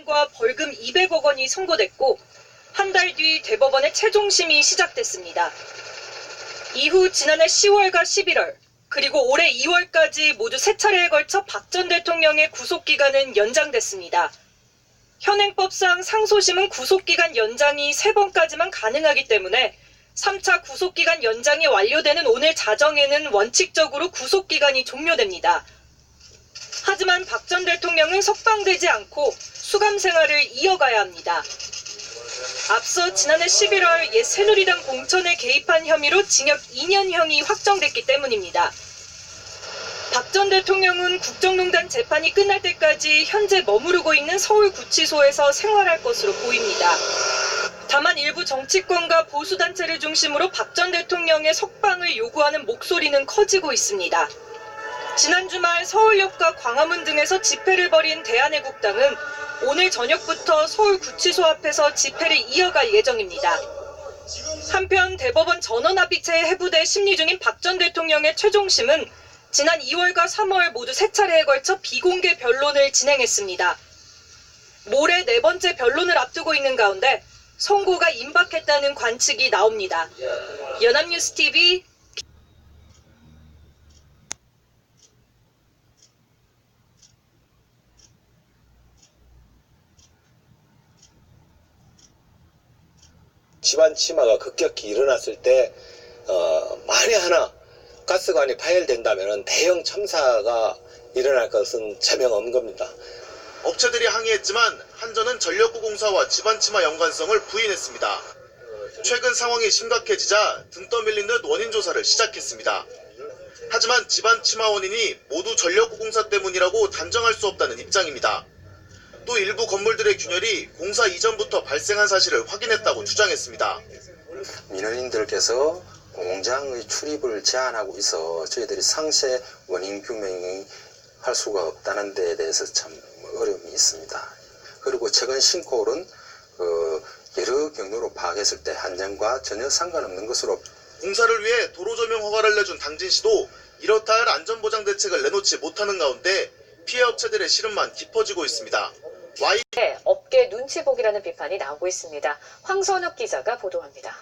1년과 벌금 200억 원이 선고됐고 한 달 뒤 대법원의 최종심이 시작됐습니다. 이후 지난해 10월과 11월 그리고 올해 2월까지 모두 3차례에 걸쳐 박 전 대통령의 구속기간은 연장됐습니다. 현행법상 상소심은 구속기간 연장이 3번까지만 가능하기 때문에 3차 구속기간 연장이 완료되는 오늘 자정에는 원칙적으로 구속기간이 종료됩니다. 하지만 박 전 대통령은 석방되지 않고 수감 생활을 이어가야 합니다. 앞서 지난해 11월 옛 새누리당 공천에 개입한 혐의로 징역 2년형이 확정됐기 때문입니다. 박 전 대통령은 국정농단 재판이 끝날 때까지 현재 머무르고 있는 서울구치소에서 생활할 것으로 보입니다. 다만 일부 정치권과 보수단체를 중심으로 박 전 대통령의 석방을 요구하는 목소리는 커지고 있습니다. 지난 주말 서울역과 광화문 등에서 집회를 벌인 대한애국당은 오늘 저녁부터 서울구치소 앞에서 집회를 이어갈 예정입니다. 한편 대법원 전원합의체에 해부돼 심리 중인 박 전 대통령의 최종심은 지난 2월과 3월 모두 3차례에 걸쳐 비공개 변론을 진행했습니다. 모레 4번째 변론을 앞두고 있는 가운데 선고가 임박했다는 관측이 나옵니다. 연합뉴스TV 집안 침하가 급격히 일어났을 때 만에 하나 가스관이 파열된다면 대형 참사가 일어날 것은 자명 없는 겁니다. 업체들이 항의했지만 한전은 전력구 공사와 집안 침하 연관성을 부인했습니다. 최근 상황이 심각해지자 등 떠밀린 듯 원인 조사를 시작했습니다. 하지만 집안 침하 원인이 모두 전력구 공사 때문이라고 단정할 수 없다는 입장입니다. 또 일부 건물들의 균열이 공사 이전부터 발생한 사실을 확인했다고 주장했습니다. 민원인들께서 공장의 출입을 제한하고 있어 저희들이 상세 원인 규명이 할 수가 없다는 데에 대해서 참 어려움이 있습니다. 그리고 최근 싱크홀은 여러 경로로 파악했을 때 한전과 전혀 상관없는 것으로 공사를 위해 도로 조명 허가를 내준 당진시도 이렇다 할 안전보장 대책을 내놓지 못하는 가운데 피해 업체들의 시름만 깊어지고 있습니다. 업계 눈치 보기라는 비판이 나오고 있습니다. 황선욱 기자가 보도합니다.